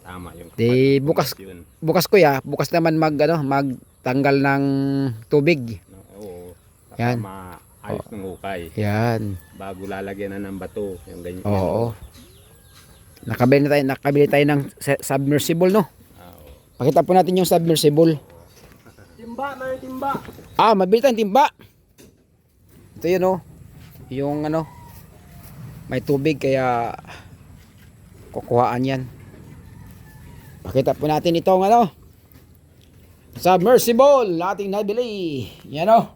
Tama yung Di bukas yun. bukas kuya, bukas naman magtanggal ng tubig. No, oo. Yan. Maayos ng hukay. Yan. Bago lalagyan na ng bato. Yung ganyan. Oo. Nakabili tayo ng submersible, no? Oo. Pakita po natin yung submersible. Timba, may timba. Mabili tayong timba. Ito yun, oh. Yung may tubig kaya kukuhaan yan. Pakita po natin itong submersible ating nabili. Yan, oh.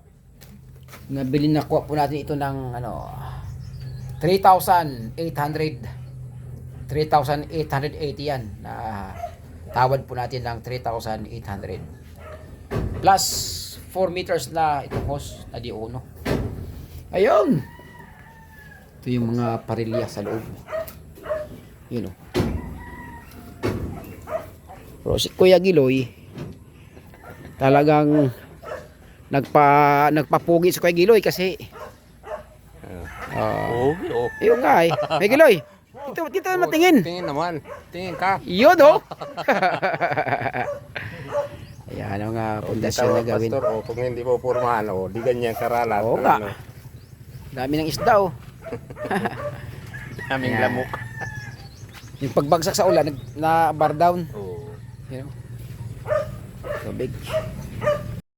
Nabili na po natin ito ng 3,880 yan. Na tawad po natin ng 3,800 plus 4 meters na itong hose na di uno. Ayun, ito yung mga parilya sa loob. Yun, oh. Pero si Kuya Giloy talagang nagpapugi si Kuya Giloy kasi Oo. yun nga eh. Kuya Giloy, dito matingin. Tingin naman. Tingin ka. Yun, oh. Ayan ang pundasyon na gawin. Pastor, kung hindi po purmahan, di ganyan karalat. Oo nga. Dami ng isda, oh. Daming Ayan. lamok. Yung pagbagsak sa ulan na bar down. Oo. You know? Tubig.